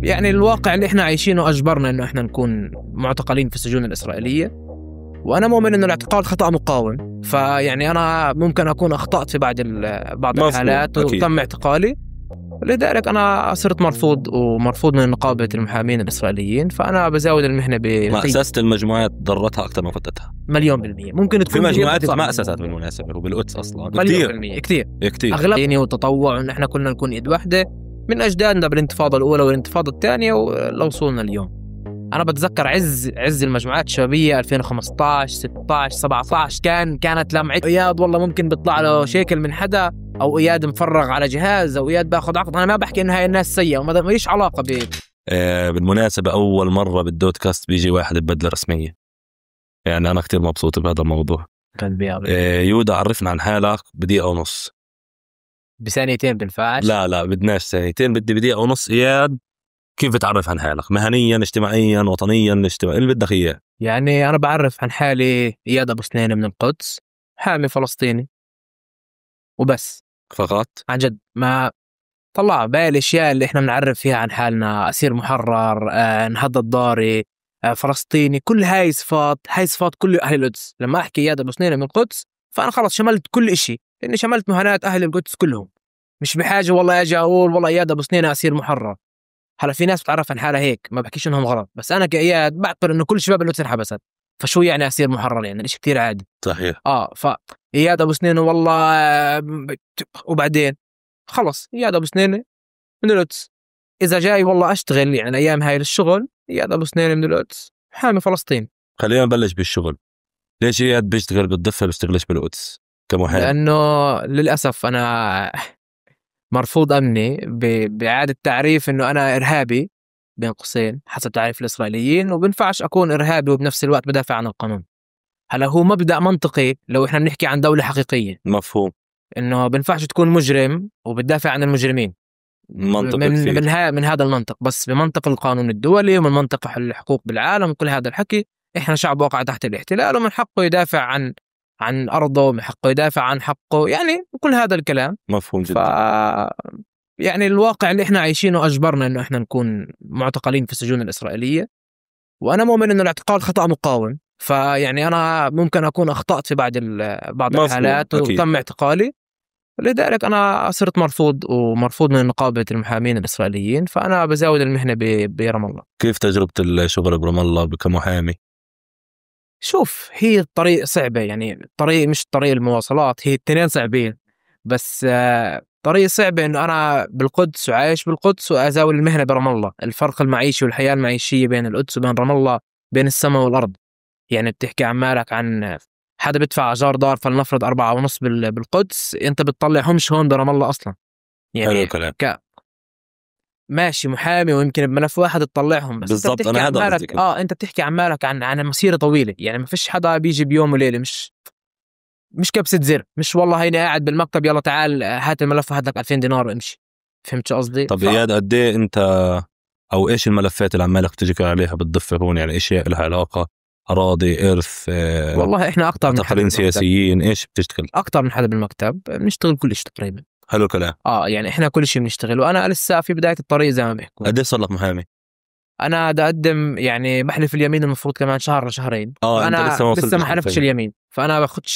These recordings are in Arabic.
يعني الواقع اللي احنا عايشينه أجبرنا إنه احنا نكون معتقلين في السجون الإسرائيلية، وأنا مؤمن إنه الاعتقال خطأ مقاوم. فيعني أنا ممكن أكون أخطأت في بعض الحالات وتم اعتقالي، لذلك أنا صرت مرفوض من نقابة المحامين الإسرائيليين. فأنا بزاود المهنة مأسسة المجموعات ضرتها أكثر ما فتتها. مليون بالمية. ممكن تكون في مجموعات ما أسست بالمناسبة وبالقدس أصلا كتير أغلب ديني وتطوع، إن إحنا كنا نكون إيد واحدة من أجدادنا بالانتفاضة الأولى والانتفاضة الثانية ولو وصلنا اليوم. أنا بتذكر عز المجموعات الشبابية 2015 16 17 كانت لمعة إياد والله ممكن بيطلع له شيكل من حدا، أو إياد مفرغ على جهاز، أو إياد باخذ عقد. أنا ما بحكي إن هاي الناس سيئة وما ليش علاقة بالمناسبة أول مرة بالدوت كاست بيجي واحد ببدلة رسمية، يعني أنا كتير مبسوط بهذا الموضوع. يودا عرفنا عن حالك بدقيقة ونص. بثانيتين بنفعش؟ لا بدناش ثانيتين، بدي بدقيقة ونص. إياد كيف تعرف عن حالك مهنيا اجتماعيا وطنيا اجتماعيا اللي بدك إياه؟ يعني أنا بعرف عن حالي إياد أبو سنين من القدس، حامي فلسطيني وبس فقط. عن جد ما طلع باقي الاشياء اللي احنا بنعرف فيها عن حالنا: اسير محرر، نهضة ضاري، فلسطيني. كل هاي صفات كل اهل القدس. لما احكي اياد ابو سنين من القدس فانا خلص شملت كل إشي، لاني شملت مهنات اهل القدس كلهم. مش بحاجه والله اجي اقول والله اياد ابو سنين اسير محرر. هلا في ناس بتعرف عن حالها هيك، ما بحكيش انهم غلط، بس انا كاياد بعتبر انه كل شباب القدس انحبست. فشو يعني اسير محرر؟ يعني الاشي كتير عادي. صحيح. اياد ابو سنين والله وبعدين خلص اياد ابو سنين من القدس. إذا جاي والله أشتغل يعني أيام هاي للشغل، إياد أبو سنين من القدس حامي فلسطين. خلينا نبلش بالشغل. ليش إياد بيشتغل بالضفة بيشتغلش بالقدس كمحامي؟ لأنه للأسف أنا مرفوض أمني بإعادة تعريف إنه أنا إرهابي بين قوسين حسب تعريف الإسرائيليين، وبنفعش أكون إرهابي وبنفس الوقت بدافع عن القانون. هلا هو مبدأ منطقي لو إحنا بنحكي عن دولة حقيقية. مفهوم. إنه بنفعش تكون مجرم وبتدافع عن المجرمين. من هذا المنطق، بس بمنطق القانون الدولي ومن منطق الحقوق بالعالم وكل هذا الحكي، احنا شعب وقع تحت الاحتلال ومن حقه يدافع عن ارضه، ومن حقه يدافع عن حقه، يعني كل هذا الكلام مفهوم جدا. يعني الواقع اللي احنا عايشينه اجبرنا انه احنا نكون معتقلين في السجون الاسرائيليه، وانا مؤمن انه الاعتقال خطأ مقاوم. فيعني انا ممكن اكون اخطأت في بعض الحالات وتم اعتقالي، لذلك أنا صرت مرفوض من نقابة المحامين الإسرائيليين. فأنا بزاود المهنة برام الله. كيف تجربة الشغل برام الله كمحامي؟ شوف، هي الطريق صعبة، يعني الطريق مش طريق المواصلات، هي التنين صعبين، بس طريق صعبة إنه أنا بالقدس وعايش بالقدس وأزاول المهنة برام الله. الفرق المعيشي والحياة المعيشية بين القدس وبين رام الله بين السماء والأرض. يعني بتحكي عمالك عن حدا بدفع أجار دار فلنفرض 4.5 بالقدس، أنت بتطلعهمش هون برام الله أصلا. يعني ماشي محامي ويمكن بملف واحد تطلعهم، بس بالضبط. أنا هذا قصدي. أنت بتحكي عمالك عن مسيرة طويلة. يعني ما فيش حدا بيجي بيوم وليلة، مش كبسة زر، مش والله هيني قاعد بالمكتب يلا تعال هات الملف وهات لك 2000 دينار وامشي. فهمت قصدي؟ طب إياد قد إيه أنت أو إيش الملفات اللي عمالك تجيك عليها بالضفة هون؟ يعني إيش لها علاقة؟ أراضي، إرث، والله إحنا أكتر من حدا سياسيين، إيش بتشتغل؟ أكتر من حدا بالمكتب، بنشتغل كل شيء تقريبا. حلو كلام. يعني إحنا كل شيء بنشتغل، وأنا لسه في بداية الطريق زي ما بيحكوا. قد إيه صار لك محامي؟ أنا دا أقدم يعني بحلف اليمين المفروض كمان شهر لشهرين. أنا لسه ما حلفتش اليمين، فأنا باخدش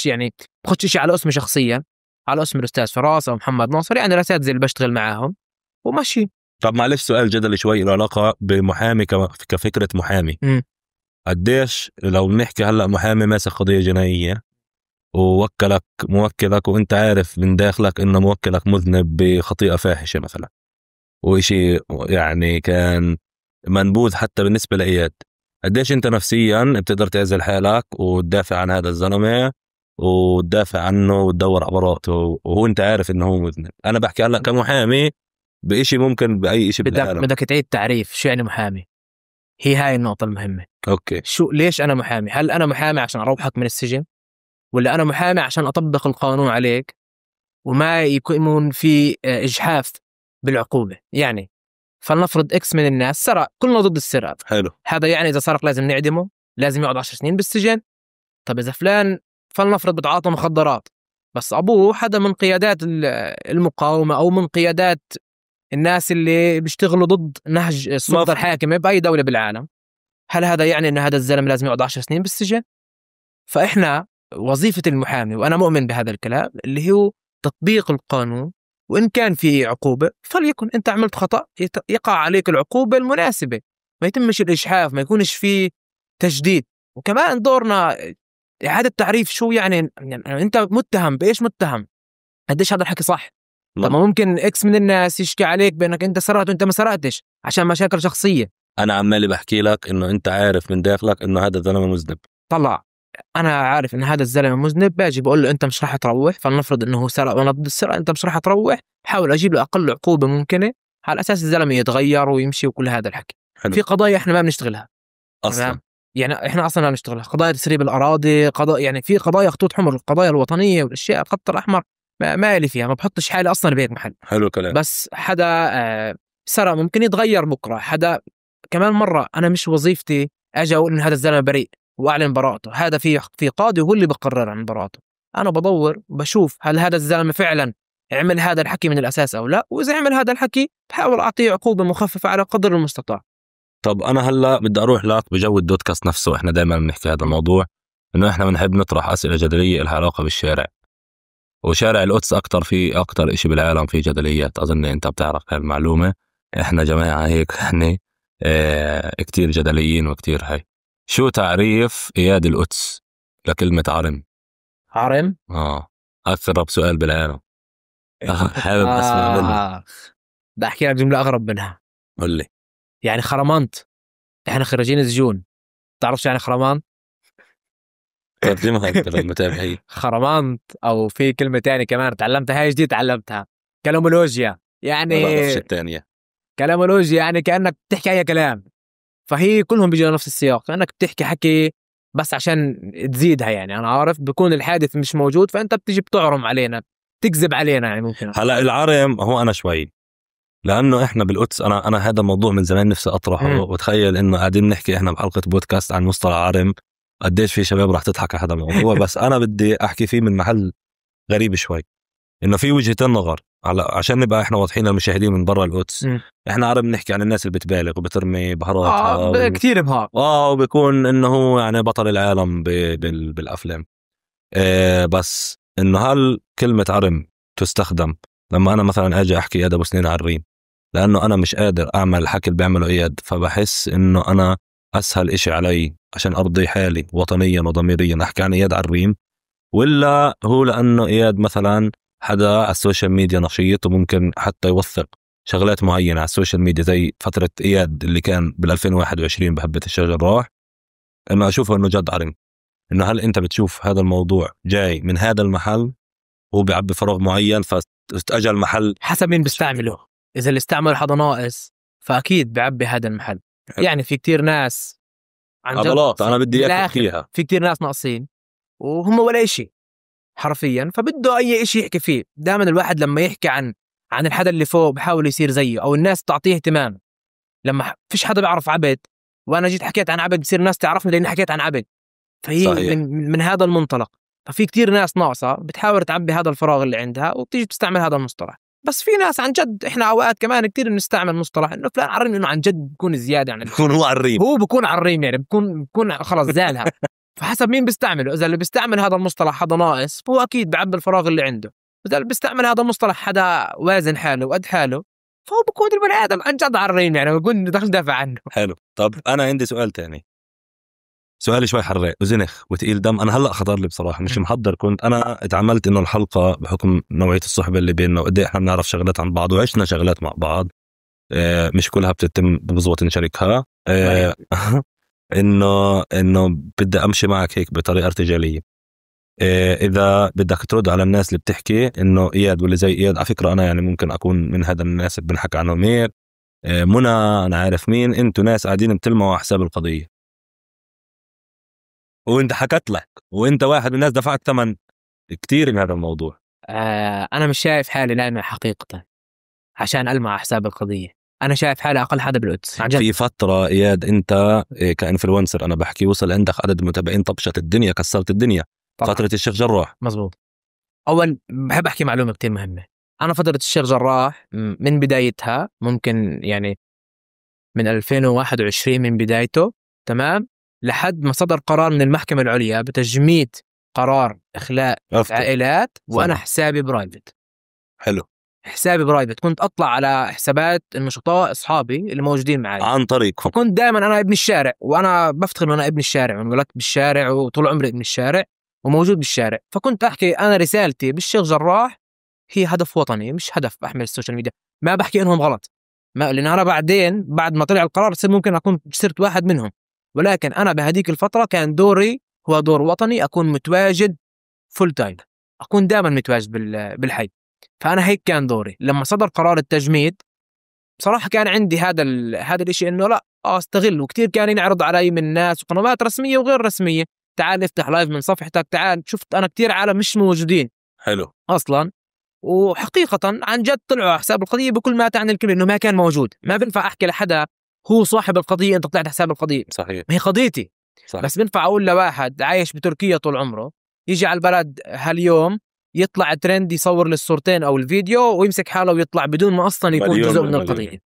شيء على اسمي شخصيا، على اسم الأستاذ فراس أو محمد ناصر، يعني الأساتذة اللي بشتغل معاهم وماشي. طب معلش سؤال جدلي شوي له علاقة بمحامي كفكرة محامي. قديش لو نحكي هلأ محامي ماسك قضية جنائية موكلك وانت عارف من داخلك انه موكلك مذنب بخطيئة فاحشة مثلا، وإشي يعني كان منبوذ حتى بالنسبة لإياد، قديش انت نفسيا بتقدر تعزل حالك وتدافع عن هذا الزلمة وتدافع عنه وتدور على براءته وهو انت عارف انه هو مذنب؟ انا بحكي هلا كمحامي بإشي ممكن بأي إشي بالعالم. بدك تعيد تعريف شو يعني محامي. هي هاي النقطة المهمة. اوكي. ليش انا محامي؟ هل انا محامي عشان اروحك من السجن، ولا انا محامي عشان اطبق القانون عليك وما يكون في اجحاف بالعقوبة؟ يعني فلنفرض اكس من الناس سرق، كلنا ضد السرقة. حلو. هذا يعني اذا سرق لازم نعدمه، لازم يقعد 10 سنين بالسجن. طب اذا فلان فلنفرض بتعاطى مخدرات، بس ابوه حدا من قيادات المقاومة او من قيادات الناس اللي بيشتغلوا ضد نهج السلطة الحاكمة بأي دولة بالعالم، هل هذا يعني أن هذا الزلمة لازم يقعد 10 سنين بالسجن؟ فإحنا وظيفة المحامي، وأنا مؤمن بهذا الكلام، اللي هو تطبيق القانون، وإن كان في عقوبة فليكن. أنت عملت خطأ يقع عليك العقوبة المناسبة، ما يتمش الإجحاف، ما يكونش في تجديد. وكمان دورنا إعادة تعريف شو يعني أنت متهم بإيش، متهم قديش هذا الحكي صح. طب ممكن إكس من الناس يشكي عليك بأنك أنت سرقت وأنت ما سرقتش عشان مشاكل شخصية. أنا عمالي بحكي لك إنه أنت عارف من داخلك إنه هذا الزلمة مذنب. طلع أنا عارف إن هذا الزلمة مذنب، باجي بقول له أنت مش راح تروح، فلنفرض إنه هو سرق وأنا ضد السرقة، أنت مش راح تروح، بحاول أجيب له أقل عقوبة ممكنة على أساس الزلمة يتغير ويمشي وكل هذا الحكي. حلو. في قضايا إحنا ما بنشتغلها أصلا، يعني إحنا أصلا ما بنشتغلها، قضايا تسريب الأراضي، قضايا يعني في قضايا خطوط حمر، القضايا الوطنية والأشياء الخط الأحمر ما لي فيها، ما بحطش حالي أصلا بهيك محل. حلو الكلام. بس حدا سرق ممكن يتغير بكرة، حدا كمان مرة أنا مش وظيفتي أجي أقول إن هذا الزلمة بريء وأعلن براءته، هذا في قاضي هو اللي بقرر عن براءته. أنا بدور وبشوف هل هذا الزلمة فعلا عمل هذا الحكي من الأساس أو لا، وإذا عمل هذا الحكي بحاول أعطيه عقوبة مخففة على قدر المستطاع. طب أنا هلأ بدي أروح لك بجو الدودكاست نفسه. إحنا دائما بنحكي هذا الموضوع، إنه إحنا بنحب نطرح أسئلة جدلية لها علاقة بالشارع، وشارع القدس أكتر إشي بالعالم فيه جدليات. أظن أنت بتعرف هالمعلومة. إحنا جماعة هيك يعني كتير جدليين وكتير هاي. شو تعريف إياد القدس لكلمة عرم؟ عرم؟ أغرب سؤال بالعالم. حابب أسمع منه. بدي أحكي لك جملة أغرب منها. قل لي. يعني خرمانت، إحنا خريجين السجون، تعرفش يعني خرمان؟ ترجمها أنت للمتابعين. خرمانت، أو في كلمة تانية كمان تعلمتها، هاي جديد تعلمتها، كلامولوجيا. يعني ما بعرفش التانية. كلامولوجيا يعني كأنك بتحكي أي كلام، فهي كلهم بيجوا نفس السياق، كأنك بتحكي حكي بس عشان تزيدها. يعني أنا عارف بكون الحادث مش موجود، فأنت بتيجي بتعرم علينا، تكذب علينا. يعني ممكن هلا العرم هو أنا شوي، لأنه إحنا بالقدس أنا هذا الموضوع من زمان نفسي أطرحه. وتخيل إنه قاعدين نحكي إحنا بحلقة بودكاست عن مصطلح عرم، قديش في شباب راح تضحك على هذا الموضوع. بس أنا بدي أحكي فيه من محل غريب شوي، إنه في وجهتين نظر عشان نبقى إحنا واضحين للمشاهدين من برا القدس. إحنا عرب نحكي عن الناس اللي بتبالغ وبترمي بهاراتها كتير بهار، وبيكون إنه هو يعني بطل العالم بالأفلام. بس إنه هل كلمة عرم تستخدم لما أنا مثلا أجي أحكي إياد أبو سنين عريم، لأنه أنا مش قادر أعمل الحكي اللي بيعمله إياد، فبحس إنه أنا أسهل إشي علي عشان أرضي حالي وطنيا وضميريا أحكي عن إياد عريم؟ ولا هو لأنه إياد مثلا حدا على السوشيال ميديا نشيط وممكن حتى يوثق شغلات معينة على السوشيال ميديا، زي فترة إياد اللي كان بال2021 بهبة الشجر راح، إنه أشوفه إنه جد عرم؟ إنه هل أنت بتشوف هذا الموضوع جاي من هذا المحل هو بيعبي فراغ معين فاستأجل محل؟ حسب مين بيستعمله. إذا اللي استعمل حدا ناقص فأكيد بيعبي هذا المحل. يعني في كتير ناس عن جد، أنا بدي أحكيها، في كتير ناس ناقصين وهم ولا إشي حرفيا، فبده أي إشي يحكي فيه. دائما الواحد لما يحكي عن الحدا اللي فوق بحاول يصير زيه، أو الناس تعطيه اهتمام. لما فيش حدا بيعرف عبد، وأنا جيت حكيت عن عبد، بصير الناس تعرفني لأني حكيت عن عبد. فهي من هذا المنطلق. ففي كتير ناس ناقصة بتحاول تعبي هذا الفراغ اللي عندها وبتيجي تستعمل هذا المصطلح. بس في ناس عن جد، إحنا أوقات كمان كتير بنستعمل مصطلح إنه فلان عريم، إنه عن جد بيكون زيادة عن بيكون هو عريم، هو بيكون عريم، يعني بيكون خلاص زالها. فحسب مين بيستعمله. إذا اللي بيستعمل هذا المصطلح حدا ناقص هو أكيد بعبي الفراغ اللي عنده. إذا اللي بيستعمل هذا المصطلح حدا وازن حاله وقد حاله فهو بيكون البني آدم عن جد عريم، يعني بيكون بدك ندافع عنه. حلو. طب أنا عندي سؤال تاني، سؤالي شوي حراق وزنخ وتقيل دم. أنا هلأ خطر لي بصراحة، مش محضر، كنت أنا اتعملت إنه الحلقة بحكم نوعية الصحبة اللي بيننا وقد إحنا بنعرف شغلات عن بعض وعشنا شغلات مع بعض، مش كلها بتتم بضبط نشاركها. إنه بدي أمشي معك هيك بطريقة ارتجالية. إذا بدك ترد على الناس اللي بتحكي إنه إياد واللي زي إياد، على فكرة أنا يعني ممكن أكون من هذا الناس اللي بنحكي عنهم هيك، منى أنا عارف مين، أنتوا ناس قاعدين بتلموا على حساب القضية، وانت حكت لك وانت واحد من الناس دفعت ثمن كتير من هذا الموضوع. أنا مش شايف حالي لامع حقيقة عشان ألمع حساب القضية. أنا شايف حالي أقل حدا بالقدس. في فترة إياد أنت كإنفلونسر أنا بحكي وصل عندك عدد متابعين طبشت الدنيا، كسرت الدنيا طبعا. فترة الشيخ جراح. مزبوط. أول بحب أحكي معلومة كتير مهمة، أنا فترة الشيخ جراح من بدايتها، ممكن يعني من 2021 من بدايته، تمام، لحد ما صدر قرار من المحكمة العليا بتجميد قرار إخلاء عائلات، وأنا حسابي برايفت. حلو. حسابي برايفت، كنت أطلع على حسابات النشطاء أصحابي اللي موجودين معي عن طريق، فكنت دائما أنا ابن الشارع، وأنا بفتخر إنه أنا ابن الشارع، انولدت بالشارع وطول عمري ابن الشارع وموجود بالشارع. فكنت أحكي أنا رسالتي بالشيخ جراح هي هدف وطني، مش هدف أحمل السوشيال ميديا. ما بحكي إنهم غلط، ما لأن أنا بعدين بعد ما طلع القرار ممكن أكون صرت واحد منهم، ولكن أنا بهديك الفترة كان دوري هو دور وطني، أكون متواجد فول تايم، أكون دائما متواجد بالحي. فأنا هيك كان دوري. لما صدر قرار التجميد بصراحة كان عندي هذا الاشي إنه لا استغل، وكتير كان ينعرض علي من ناس وقنوات رسمية وغير رسمية، تعال افتح لايف من صفحتك، تعال. شفت أنا كتير عالم مش موجودين حلو أصلا، وحقيقة عن جد طلعوا على حساب القضية بكل ما تعني الكلمة، إنه ما كان موجود. ما بنفع أحكي لحدا هو صاحب القضية أنت طلعت حساب القضية، صحيح، ما هي قضيتي. صحيح. بس بنفع أقول لواحد عايش بتركيا طول عمره يجي على البلد هاليوم يطلع ترند يصور للصورتين أو الفيديو ويمسك حاله ويطلع بدون ما أصلا يكون جزء من القضية.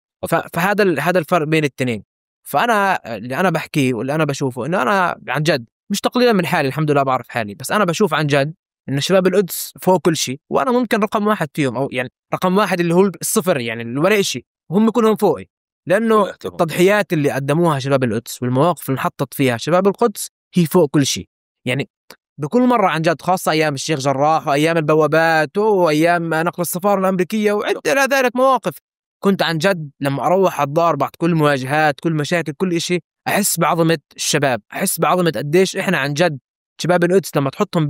فهذا الفرق بين التنين. فأنا اللي أنا بحكيه واللي أنا بشوفه إنه أنا عن جد مش تقليلا من حالي، الحمد لله بعرف حالي، بس أنا بشوف عن جد إن شباب القدس فوق كل شيء، وأنا ممكن رقم واحد فيهم، أو يعني رقم واحد اللي هو الصفر، يعني ولا شيء، وهم كلهم فوقي، لأنه التضحيات اللي قدموها شباب القدس والمواقف اللي انحطت فيها شباب القدس هي فوق كل شيء. يعني بكل مرة عن جد، خاصة أيام الشيخ جراح وأيام البوابات وأيام نقل السفارة الأمريكية وعدة إلى ذلك مواقف، كنت عن جد لما أروح على الدار بعد كل مواجهات كل مشاكل كل إشي أحس بعظمة الشباب، أحس بعظمة قديش إحنا عن جد شباب القدس لما تحطهم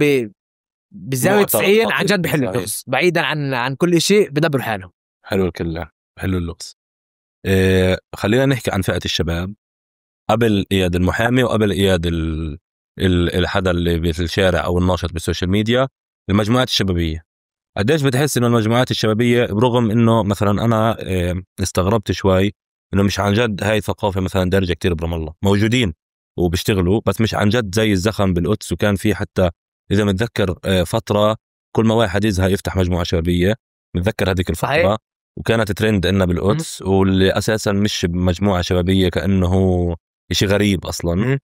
بزاوية 90 عن جد بحلوا القدس، بعيدا عن كل شيء بدبر حالهم. حلو الكلام، حلو اللغز. خلينا نحكي عن فئة الشباب قبل إياد المحامي وقبل إياد الحدا اللي في الشارع أو الناشط بالسوشيال ميديا. المجموعات الشبابية قديش بتحس إنه المجموعات الشبابية، برغم إنه مثلا أنا استغربت شوي إنه مش عن جد هاي ثقافة مثلا درجة كتير برام الله موجودين وبيشتغلوا، بس مش عن جد زي الزخم بالقدس. وكان في حتى إذا متذكر فترة كل ما واحد يزهق يفتح مجموعة شبابية، متذكر هذيك الفترة صحيح. وكانت ترند إنه بالقدس واللي أساسا مش مجموعة شبابية كأنه إشي غريب أصلا.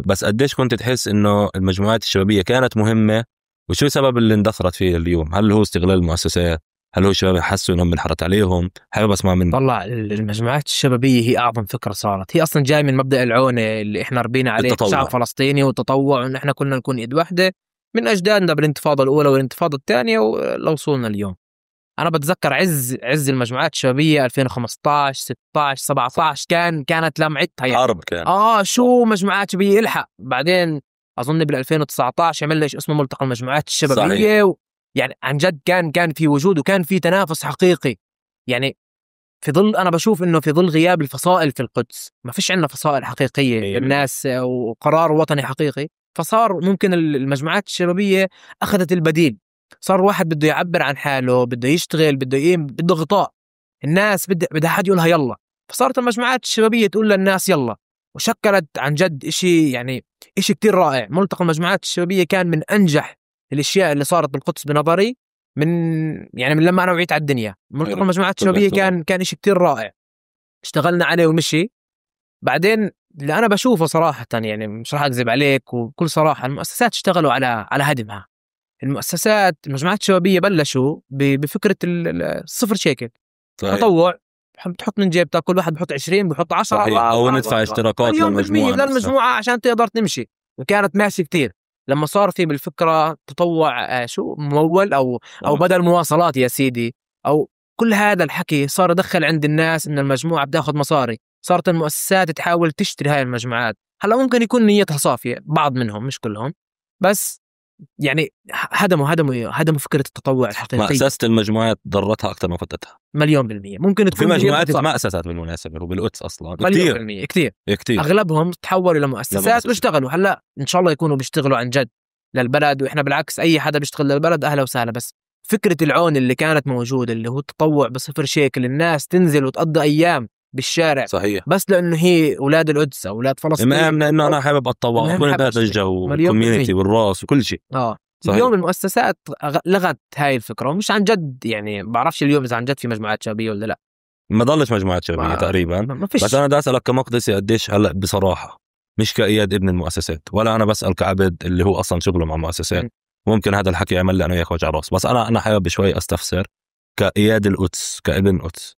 بس قديش كنت تحس إنه المجموعات الشبابية كانت مهمة، وشو سبب اللي اندثرت فيه اليوم؟ هل هو استغلال المؤسسات؟ هل هو الشباب حسوا إنهم بنحرت عليهم؟ حابب أسمع منك. طلع المجموعات الشبابية هي أعظم فكرة صارت، هي أصلا جاي من مبدأ العونة اللي إحنا ربينا عليه الشعب الفلسطيني والتطوع، وإن إحنا كنا نكون إيد واحدة من أجدادنا بالانتفاضة الأولى والانتفاضة الثانية ولو وصلنا اليوم. أنا بتذكر عز المجموعات الشبابية 2015 16 17 كانت لمعتها يعني. حرب كان شو مجموعات شبابية الحق. بعدين أظن بال 2019 عملنا إيش اسمه ملتقى المجموعات الشبابية يعني عن جد كان في وجود وكان في تنافس حقيقي. يعني في ظل أنا بشوف إنه في ظل غياب الفصائل في القدس ما فيش عندنا فصائل حقيقية للناس وقرار وطني حقيقي، فصار ممكن المجموعات الشبابية أخذت البديل. صار واحد بده يعبر عن حاله، بده يشتغل، بده غطاء، الناس بدها حد يقولها يلا، فصارت المجموعات الشبابية تقول للناس يلا، وشكلت عن جد إشي يعني إشي كتير رائع. ملتقى المجموعات الشبابية كان من أنجح الاشياء اللي صارت بالقدس بنظري من لما انا وعيت على الدنيا. ملتقى المجموعات الشبابيه كان شيء كتير رائع، اشتغلنا عليه ومشي. بعدين اللي انا بشوفه صراحه يعني مش راح اكذب عليك وبكل صراحه، المؤسسات اشتغلوا على هدمها. المؤسسات المجموعات الشبابيه بلشوا بفكره الصفر شيكل تطوع، بتحط من جيبتك، كل واحد بحط 20 بحط 10 او ندفع اشتراكات للمجموعه عشان تقدر تمشي، وكانت ماشي كتير. لما صار في بالفكرة تطوع شو ممول أو بدل مواصلات يا سيدي، أو كل هذا الحكي صار يدخل عند الناس إن المجموعة بتاخد مصاري، صارت المؤسسات تحاول تشتري هاي المجموعات. هلا ممكن يكون نيتها صافية، بعض منهم مش كلهم، بس يعني هدموا فكرة التطوع الحقيقي. مؤسسة المجموعات ضرتها أكثر ما فتتها 100%. ممكن تكون في مجموعات ما أسست بالمناسبة وبالقدس أصلا كتير أغلبهم تحولوا لمؤسسات واشتغلوا. هلا إن شاء الله يكونوا بيشتغلوا عن جد للبلد، وإحنا بالعكس أي حدا بيشتغل للبلد أهلا وسهلا. بس فكرة العون اللي كانت موجودة اللي هو التطوع بصفر شيكل، الناس تنزل وتقضي أيام بالشارع صحيح، بس لأنه هي أولاد القدس أو أولاد فلسطين، إنه أنا حابب أتطوع أكون بهذا الجو والكوميونيتي والراس وكل شيء. صحيح. اليوم المؤسسات لغت هاي الفكرة، ومش عن جد يعني بعرفش اليوم إذا عن جد في مجموعات شبابية ولا لا. ما ضلش مجموعات شبابية تقريبا. ما فيش. بس أنا بدي أسألك كمقدسي قديش هلأ بصراحة، مش كإياد ابن المؤسسات، ولا أنا بسأل كعبد اللي هو أصلا شغله مع مؤسسات. ممكن هذا الحكي يعمل لي أنا وياك وجع راس، بس أنا حابب شوي أستفسر كإياد القدس كابن قدس،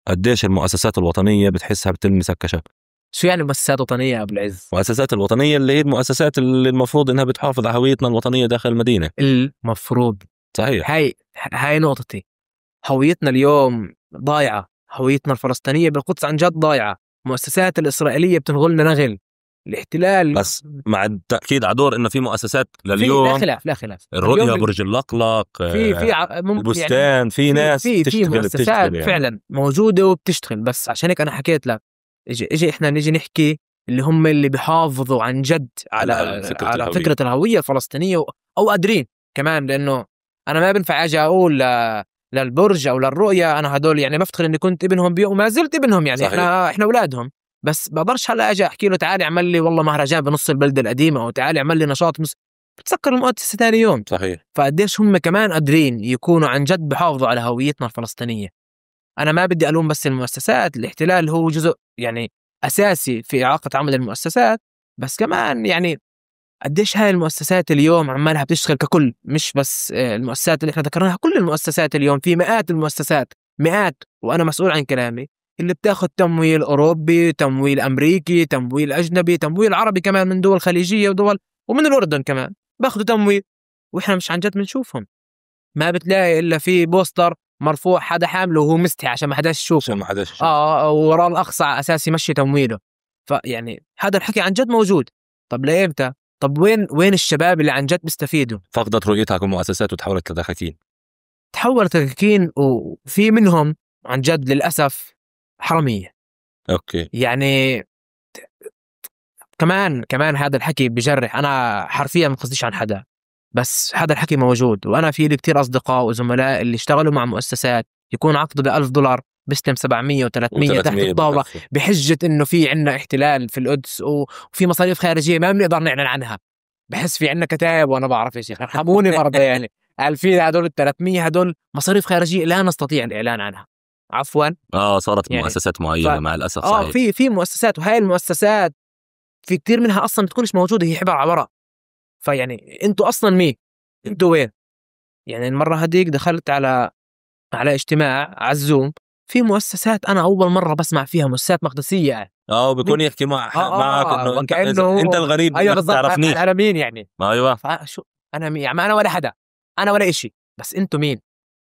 قديش المؤسسات الوطنية بتحسها بتلمسك كشاب؟ شو يعني مؤسسات وطنية يا أبو العز؟ المؤسسات الوطنية اللي هي المؤسسات اللي المفروض إنها بتحافظ على هويتنا الوطنية داخل المدينة. المفروض. صحيح. هاي نقطتي. هويتنا اليوم ضايعة، هويتنا الفلسطينية بالقدس عن جد ضايعة. المؤسسات الإسرائيلية بتنغلنا نغل. الاحتلال بس مع التأكيد على دور إنه في مؤسسات لليوم، لا خلاف. الرؤية، برج اللقلق، البستان، يعني في ناس في مؤسسات يعني. فعلا موجودة وبتشتغل. بس عشان هيك أنا حكيت لك إجي إحنا نيجي نحكي اللي هم اللي بيحافظوا عن جد على فكرة الهوية الفلسطينية أو قادرين كمان. لأنه أنا ما بنفع أجي أقول للبرج أو للرؤية أنا هدول يعني بفتخر إني كنت ابنهم وما زلت ابنهم يعني. صحيح. إحنا أولادهم. بس بقدرش هلا أجي أحكي له تعالي اعمل لي والله مهرجان بنص البلدة القديمة، أو تعالي اعمل لي نشاط بتسكر المؤسسة ثاني يوم. صحيح. فقديش هم كمان قادرين يكونوا عن جد بحافظوا على هويتنا الفلسطينية. أنا ما بدي ألوم بس المؤسسات، الاحتلال هو جزء يعني أساسي في إعاقة عمل المؤسسات، بس كمان يعني قديش هاي المؤسسات اليوم عمالها بتشتغل ككل، مش بس المؤسسات اللي احنا ذكرناها. كل المؤسسات اليوم في مئات المؤسسات، مئات، وأنا مسؤول عن كلامي، اللي بتاخد تمويل أوروبي، تمويل أمريكي، تمويل أجنبي، تمويل عربي كمان من دول خليجية ودول ومن الأردن كمان باخدوا تمويل، وإحنا مش عن جد بنشوفهم. ما بتلاقي إلا في بوستر مرفوع حدا حامله وهو مستحي عشان ما حداش يشوفه، وراء الأقصى على أساس يمشي تمويله. فيعني هذا الحكي عن جد موجود. طب لإمتى؟ طب وين الشباب اللي عن جد بيستفيدوا؟ فقدت رؤيتها كمؤسسات وتحولت لدكاكين. تحولت لدكاكين، وفي منهم عن جد للأسف حرامية. أوكي. يعني كمان هذا الحكي بجرح. أنا حرفيا ما قصديش عن حدا، بس هذا الحكي موجود. وأنا في لي كتير أصدقاء وزملاء اللي اشتغلوا مع مؤسسات يكون عقده $1000 بيستلم 700 و300 تحت الطاولة بحجة إنه في عنا احتلال في القدس وفي مصاريف خارجية ما بنقدر نعلن عنها. بحس في عنا كتاب وأنا بعرف يا شيخ، ارحموني برضه يعني. قال في هدول ال300 هدول مصاريف خارجية لا نستطيع الإعلان عنها. عفوا. صارت يعني مؤسسات معينة مع الأسف. صحيح. في مؤسسات، وهاي المؤسسات في كتير منها أصلا بتكونش موجودة، هي عبارة عن ورق. فيعني أنتوا أصلا مين؟ أنتوا وين؟ يعني المرة هديك دخلت على اجتماع على الزوم في مؤسسات أنا أول مرة بسمع فيها، مؤسسات مقدسية. بكون يحكي معك إنه أنت الغريب. أيوة بالضبط. أنا مين يعني؟ أيوة. شو أنا مين يعني؟ أنا ولا حدا، أنا ولا إشي، بس أنتوا مين؟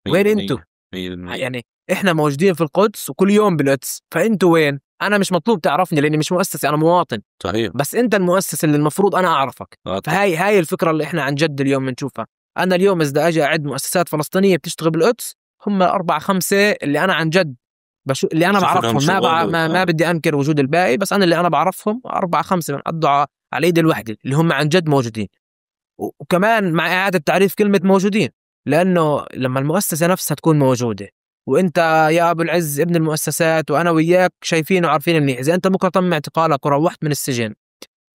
وين أنتوا؟ يعني إحنا موجودين في القدس وكل يوم بالقدس، فأنتوا وين؟ أنا مش مطلوب تعرفني لأني مش مؤسسة، أنا مواطن. صحيح. بس أنت المؤسس اللي المفروض أنا أعرفك. فهاي الفكرة اللي إحنا عن جد اليوم بنشوفها. أنا اليوم إذا أجي أعد مؤسسات فلسطينية بتشتغل بالقدس هم 4-5 اللي أنا عن جد اللي أنا بعرفهم. ما بدي أنكر وجود الباقي، بس أنا اللي أنا بعرفهم 4-5 بنقضوا على اليد الواحدة اللي هم عن جد موجودين. وكمان مع إعادة تعريف كلمة موجودين، لأنه لما المؤسسة نفسها تكون موجودة وانت يا ابو العز ابن المؤسسات وانا وياك شايفين وعارفين منيح، اذا انت بكره تم اعتقالك وروحت من السجن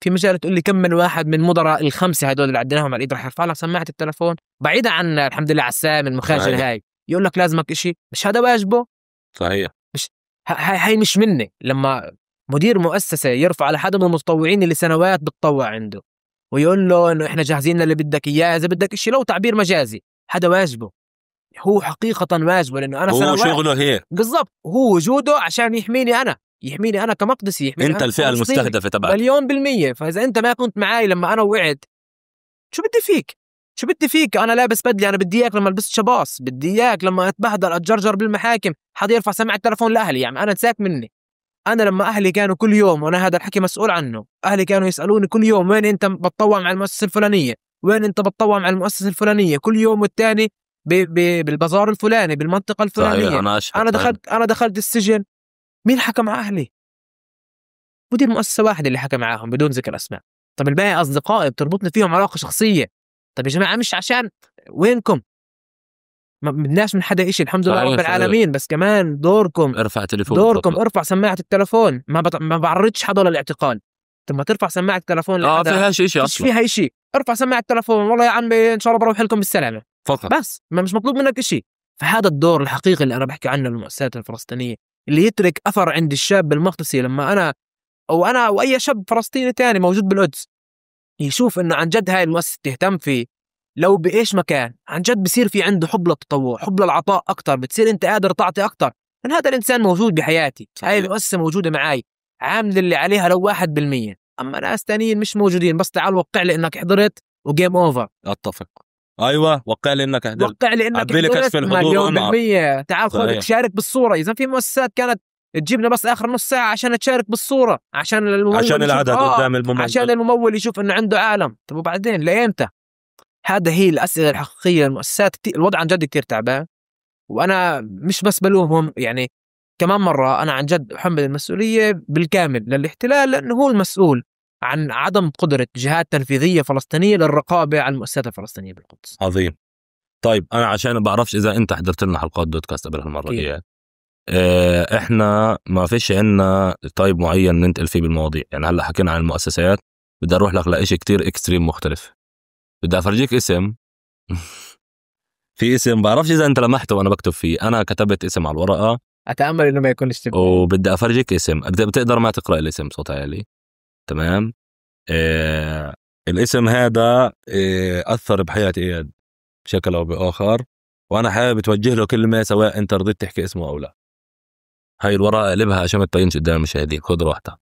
في مجال تقول لي كم من واحد من مدراء ال5 هدول اللي عديناهم على الايد راح يرفع لك سماعه التلفون بعيدا عن الحمد لله على السلامه المخاجله هاي، يقول لك لازمك إشي؟ مش هذا واجبه؟ صحيح. مش هاي مش مني. لما مدير مؤسسه يرفع على حدا من المتطوعين اللي سنوات بتطوع عنده ويقول له انه احنا جاهزين اللي بدك اياه، اذا بدك إشي لو تعبير مجازي، هذا واجبه، هو حقيقة واجبه، لأنه أنا هو شغله هيك بالضبط. هو وجوده عشان يحميني أنا كمقدسي، يحميني أنت الفئة المستهدفة تبعك 1,000,000%. فإذا أنت ما كنت معاي لما أنا وقعت شو بدي فيك؟ أنا لابس بدلي، أنا بدي إياك لما لبست شباص، بدي إياك لما أتبهدل أتجرجر بالمحاكم حدا يرفع سماعة التلفون لأهلي. يعني أنا نساك مني. أنا لما أهلي كانوا كل يوم، وأنا هذا الحكي مسؤول عنه، أهلي كانوا يسألوني كل يوم وين أنت بتطوع مع المؤسسة الفلانية، وين أنت بتطوع مع المؤسسة الفلانية، كل يوم والتاني بالبازار الفلاني بالمنطقة الفلانية. أنا دخلت السجن، مين حكى مع أهلي؟ مدير مؤسسة واحد اللي حكى معاهم بدون ذكر أسماء. طب الباقي أصدقائي بتربطني فيهم علاقة شخصية. طب يا جماعة مش عشان وينكم؟ ما بدناش من حدا إشي، الحمد لله رب العالمين، بس كمان دوركم ارفع تليفون، ارفع سماعة التلفون. ما بعرضش حدا للاعتقال. لما ترفع سماعة التلفون فيها شيء مش اصلا فيها شيء. ارفع سماعة التلفون، والله يا عمي ان شاء الله بروح لكم بالسلامة فقط، بس ما مش مطلوب منك شيء. فهذا الدور الحقيقي اللي انا بحكي عنه للمؤسسات الفلسطينية، اللي يترك اثر عند الشاب المقدسي. لما انا واي شاب فلسطيني تاني موجود بالقدس يشوف انه عن جد هاي المؤسسة تهتم فيه لو بإيش مكان، عن جد بصير في عنده حب للتطوع، حب للعطاء أكتر، بتصير أنت قادر تعطي أكتر. لأن هذا الإنسان موجود بحياتي، هاي المؤسسة موجودة معي، عامل اللي عليها لو 1%. أما ناس تانيين مش موجودين، بس تعال وقع لي إنك حضرت وجيم أوفر. أتفق. أيوة، وقع لي إنك حضرت، وقع لي إنك حضرت مليون بالمية. تعال خذ تشارك بالصورة. إذا في مؤسسات كانت تجيبنا بس آخر نص ساعة عشان تشارك بالصورة، عشان العدد قدام الممول، عشان الممول يشوف إنه عنده عالم. طب وبعدين لأيمتى؟ هذا هي الأسئلة الحقيقية للمؤسسات. الوضع عن جد كتير تعبان، وأنا مش بس بلومهم، يعني كمان مرة أنا عن جد أحمل المسؤولية بالكامل للاحتلال، لأنه هو المسؤول عن عدم قدرة جهات تنفيذية فلسطينية للرقابة على المؤسسات الفلسطينية بالقدس. عظيم. طيب أنا عشان بعرفش إذا أنت حضرت لنا حلقات بودكاست قبل هالمرة دي، إحنا ما فيش عنا طيب معين ننتقل فيه بالمواضيع. يعني هلأ حكينا عن المؤسسات، بدي أروح لك لإشي كتير إكستريم مختلف. بدي أفرجيك اسم في اسم بعرفش إذا أنت لمحته وأنا بكتب فيه. أنا كتبت اسم على الورقة، أتأمل إنه ما يكونش تبقى. وبدي أفرجيك اسم، بتقدر ما تقرأ الاسم صوت عالي؟ تمام. الاسم هذا أثر بحياة إياد بشكل أو بآخر، وأنا حابب توجه له كلمة سواء أنت رضيت تحكي اسمه أو لا. هاي الورقة قلبها عشان ما تبينش قدام المشاهدين، خذ راحتك.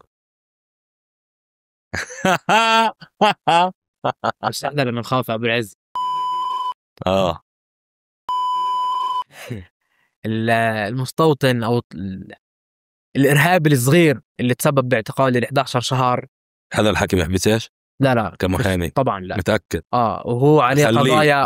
بس احنا لما نخاف أبو العز المستوطن أو الإرهابي الصغير اللي تسبب باعتقال 11 شهر. هذا الحكي بيحبسش؟ لا كمحامي طبعا لا، متأكد. وهو عليه قضايا،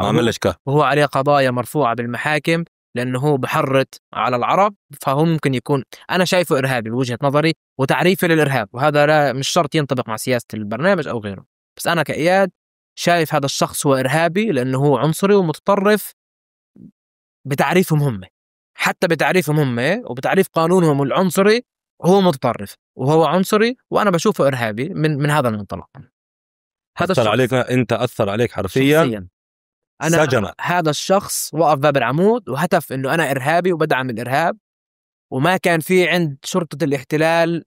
وهو عليه قضايا مرفوعة بالمحاكم لأنه هو بحرت على العرب. فهو ممكن يكون، أنا شايفه إرهابي بوجهة نظري وتعريفي للإرهاب، وهذا لا مش شرط ينطبق مع سياسة البرنامج أو غيره. بس أنا كإياد شايف هذا الشخص هو إرهابي لأنه هو عنصري ومتطرف بتعريفهم هم، حتى بتعريفهم هم وبتعريف قانونهم العنصري. هو متطرف وهو عنصري، وأنا بشوفه إرهابي من هذا المنطلق. هذا أثر عليك أنت، أثر عليك حرفيا. أنا سجنك. هذا الشخص وقف باب العمود وهتف إنه أنا إرهابي وبدعم الإرهاب، وما كان في عند شرطة الاحتلال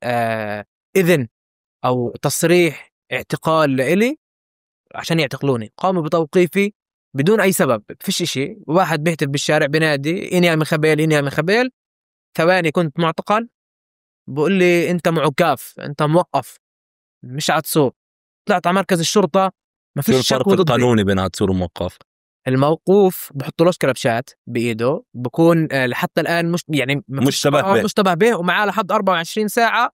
إذن أو تصريح اعتقال لإلي عشان يعتقلوني. قاموا بتوقيفي بدون أي سبب، فيش شيء. واحد بيهتف بالشارع بنادي إني يا مخبيل، إني يا مخبيل. ثواني كنت معتقل، بقول لي أنت معكاف، أنت موقف، مش عتصور. طلعت على مركز الشرطة، ما فيش شك قانوني بين عتصور وموقف. الموقوف بحطلوش كلبشات بإيده، بكون حتى الآن مش يعني مشتبه به، ومعاه لحد 24 ساعة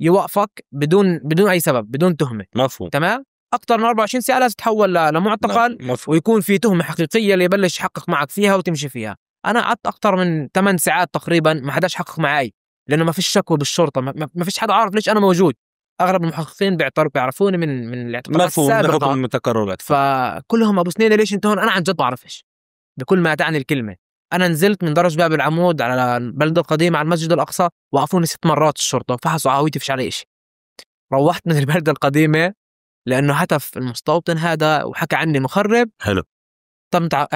يوقفك بدون أي سبب، بدون تهمة. مفهوم. تمام. أكتر من 24 ساعة لازم تتحول لمعتقل، ويكون في تهمة حقيقية اللي يبلش يحقق معك فيها وتمشي فيها. أنا قعدت أكتر من 8 ساعات تقريبا ما حداش حقق معي، لأنه ما فيش شكوى بالشرطة، ما فيش حدا عارف ليش أنا موجود. أغلب المحققين بيعرفوني من الاعتقالات السابقة، متكرر. فكلهم أبو سنينة ليش أنت هون؟ أنا عن جد بعرفش بكل ما تعني الكلمة. أنا نزلت من درج باب العمود على البلدة القديمة على المسجد الأقصى، وقفوني 6 مرات الشرطة وفحصوا عهويتي، فيش علي إشي. روحت من البلدة القديمة لأنه هتف المستوطن هذا وحكى عني مخرب. حلو.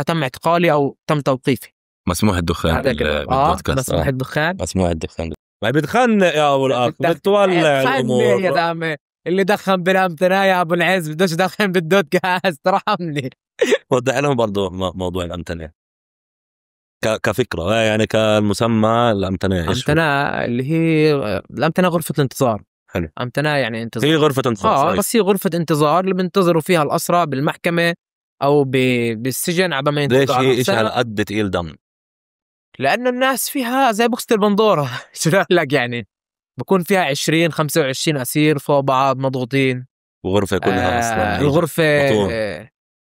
تم اعتقالي أو تم توقيفي. مسموح الدخان بالبودكاست؟ مسموح الدخان. مسموح الدخان. ما بدخن يا أبو الأخ، بتولع الأمور يا دامي. اللي دخن بالأمتنة يا أبو العز بدوش دخن بالدودكاست، ترحمني. وضح لهم برضو موضوع الأمتنة كفكرة، يعني كمسمى. الأمتنة اللي هي الأمتنة غرفة الانتظار. حلو. أمتنة يعني انتظار، هي غرفة انتظار. بس هي غرفة انتظار اللي بنتظروا فيها الأسرى بالمحكمة أو بالسجن عبما ينتظروا. ليش هي إيش هالقد تقيل دم؟ لأنه الناس فيها زي بوكسة البندورة. شو لك يعني، بكون فيها 20-25 أسير فوق بعض مضغوطين، وغرفة كلها أصلا الغرفة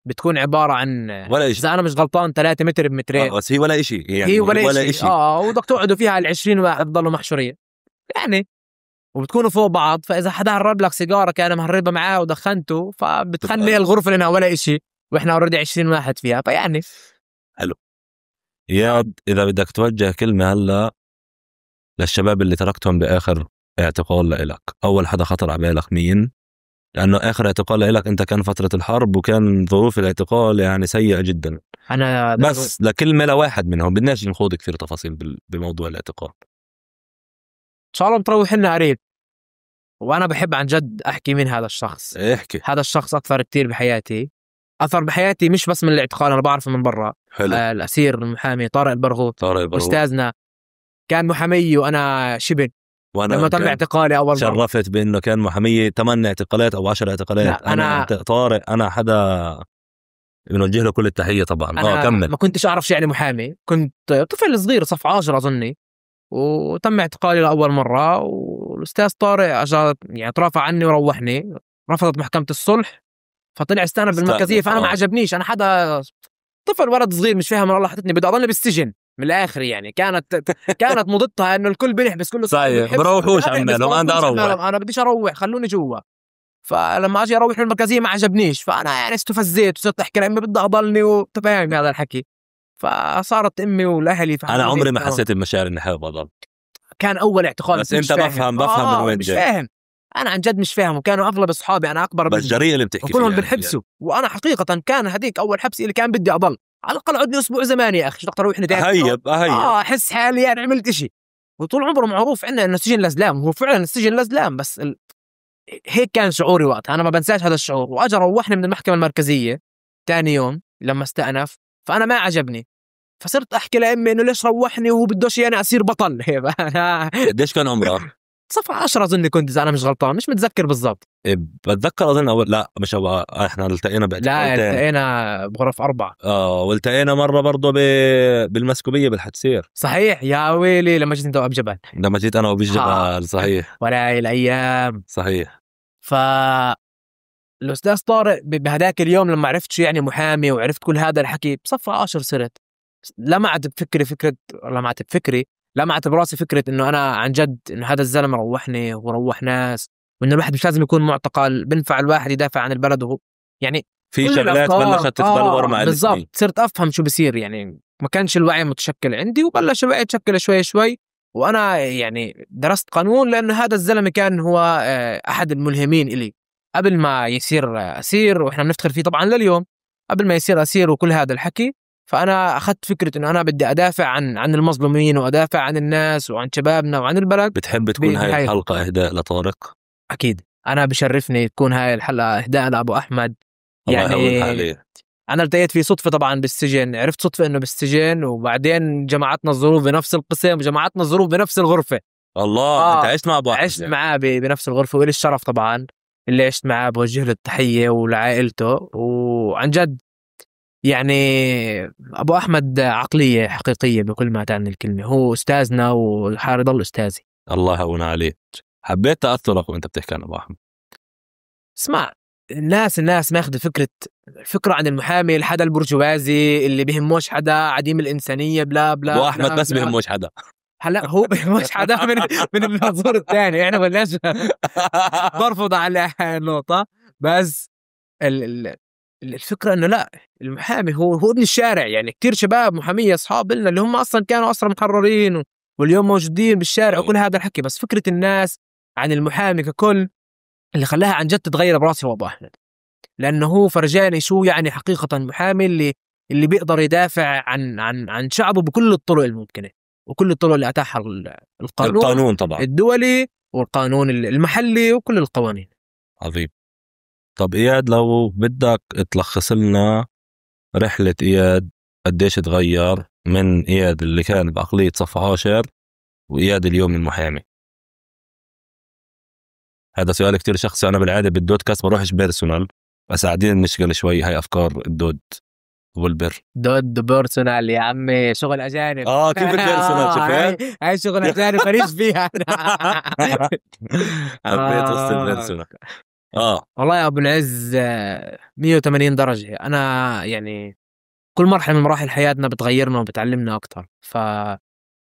بتكون عبارة عن إذا أنا مش غلطان 3 متر بمترين. بس هي ولا إشي يعني، هي ولا إشي. ودك تقعدوا فيها 20 واحد ضلوا محشورين يعني، وبتكونوا فوق بعض. فإذا حدا هرب لك سيجارة كان مهربة معاه ودخنته، فبتخلي الغرفة لنا ولا إشي، وإحنا أوريدي 20 واحد فيها. فيعني حلو. إياد، إذا بدك توجه كلمة هلا للشباب اللي تركتهم بآخر اعتقال لإلك، أول حدا خطر على بالك مين؟ لانه اخر اعتقال لك انت كان فتره الحرب، وكان ظروف الاعتقال يعني سيئه جدا. انا بس لكلمه لواحد منهم، بدناش نخوض كثير تفاصيل بموضوع الاعتقال. ان شاء الله متروح لنا قريب. وانا بحب عن جد احكي من هذا الشخص. احكي. هذا الشخص اثر كتير بحياتي، اثر بحياتي مش بس من الاعتقال، انا بعرفه من برا. حلو. الاسير المحامي طارق البرغوث، طارق البرغوث استاذنا، كان محامي وانا شبه وانا لما تم اعتقالي اول مرة. شرفت بانه كان محامي 8 اعتقالات او 10 اعتقالات. لا، انا طارق انا حدا بنوجه له كل التحيه طبعا. أنا كمل. ما كنتش اعرف شو يعني محامي، كنت طفل صغير صف 10 اظني، وتم اعتقالي لاول مره، والاستاذ طارق اجى يعني ترافع عني وروحني. رفضت محكمه الصلح، فطلع استأنف بالمركزيه. فانا ما عجبنيش، انا حدا طفل ولد صغير مش فاهم، والله حطتني بدي اضل بالسجن من الاخر. يعني كانت مضتها انه الكل بيحبس، كله صحيح، بروحوش عمالهم، انا اروح، انا بديش اروح، خلوني جوا. فلما اجي اروح المركزيه ما عجبنيش، فانا يعني استفزيت وصرت احكي لامي بدي اضلني، وتفاهم هذا الحكي. فصارت امي والاهلي انا عمري ما حسيت بمشاعر اني حابب اضل. كان اول اعتقال، بس انت بفهم من وين مش جاي. فاهم، انا عن جد مش فاهم. وكانوا اغلب اصحابي انا اكبر بس جريء اللي بتحكي وكلهم فيها بنحبسوا وانا حقيقه كان هذيك اول حبس اللي كان بدي اضل. على الاقل عدني اسبوع زمان يا اخي، شو اروح هيب احس حالي يعني عملت إشي. وطول عمره معروف عندنا انه السجن لزلام، هو فعلا السجن لزلام، بس هيك كان شعوري وقتها، انا ما بنساش هذا الشعور. واجا روحني من المحكمه المركزيه ثاني يوم لما استأنف، فانا ما عجبني، فصرت احكي لامي انه ليش روحني وهو بدوش يعني اصير بطل. قديش كان عمرك؟ صفحة 10 اظن كنت، اذا انا مش غلطان، مش متذكر بالضبط. بتذكر اظن لا مش احنا التقينا لا، التقينا بغرف 4. والتقينا مره برضه بالمسكوبيه بالحتسير. صحيح يا ويلي، لما جيت انت وابو جبل. لما جيت انا وابو جبل، صحيح. ولا الايام، صحيح. الاستاذ طارق بهداك اليوم لما عرفت شو يعني محامي وعرفت كل هذا الحكي، بصفة 10 صرت لمعت براسي فكرة انه انا عن جد انه هذا الزلمة روحني وروح ناس، وانه الواحد مش لازم يكون معتقل، بنفع الواحد يدافع عن البلد. وهو يعني في شغلات بلشت تتبلور مع بالضبط، صرت افهم شو بصير. يعني ما كانش الوعي متشكل عندي، وبلش الوعي يتشكل شوي شوي. وانا يعني درست قانون لانه هذا الزلمة كان هو احد الملهمين إلي قبل ما يصير أسير، وإحنا بنفتخر فيه طبعاً لليوم. قبل ما يصير أسير وكل هذا الحكي، فأنا أخذت فكرة إنه أنا بدي أدافع عن المظلومين، وأدافع عن الناس وعن شبابنا وعن البلد. بتحب تكون هاي الحلقة إهداء لطارق؟ أكيد، أنا بشرفني تكون هاي الحلقة إهداء لأبو أحمد. يعني أنا التقيت فيه صدفة طبعاً بالسجن، عرفت صدفة إنه بالسجن، وبعدين جمعتنا الظروف بنفس القسم، وجمعتنا الظروف بنفس الغرفة. الله. أنت عشت مع أبو أحمد؟ عشت معاه بنفس الغرفة، وإلي الشرف طبعاً اللي عشت معاه، بوجه له التحية ولعائلته. وعن جد يعني أبو أحمد عقلية حقيقية بكل ما تعني الكلمة، هو أستاذنا وحارض الله أستاذي. الله يهون عليك. حبيت تأثرك وأنت بتحكي عن أبو أحمد. اسمع، الناس ماخذ فكرة عن المحامي الحدا البرجوازي اللي بهموش حدا، عديم الإنسانية، بلا بلا. أبو أحمد بس بهموش حدا. هلا هو مش حدا من المنظور الثاني. احنا بلاش برفض على النقطة، بس الفكرة انه لا، المحامي هو ابن الشارع. يعني كتير شباب محامية اصحاب لنا اللي هم اصلا كانوا اصلا محررين واليوم موجودين بالشارع وكل هذا الحكي. بس فكرة الناس عن المحامي ككل اللي خلاها عن جد تتغير براسي وابو احمد، لانه هو فرجاني شو يعني حقيقة المحامي اللي بيقدر يدافع عن شعبه بكل الطرق الممكنة، وكل الطرق اللي أتاحها القانون طبعا الدولي والقانون المحلي وكل القوانين. عظيم. طب إياد، لو بدك تلخص لنا رحلة إياد، قديش تغير من إياد اللي كان بعقلية صف 10 وإياد اليوم المحامي؟ هذا سؤال كتير شخصي. أنا بالعادة بالدودكاست بروحش بيرسونال، بس قاعدين نشغل شوي هاي أفكار الدود والبر. دود بيرسونال يا عمي، شغل أجانب. كيف البيرسونال؟ شفت؟ هاي شغل أجانب ماليش فيها. حبيت وسط البيرسونال. والله يا أبو العز 180 درجة. أنا يعني كل مرحلة من مراحل حياتنا بتغيرنا وبتعلمنا أكتر.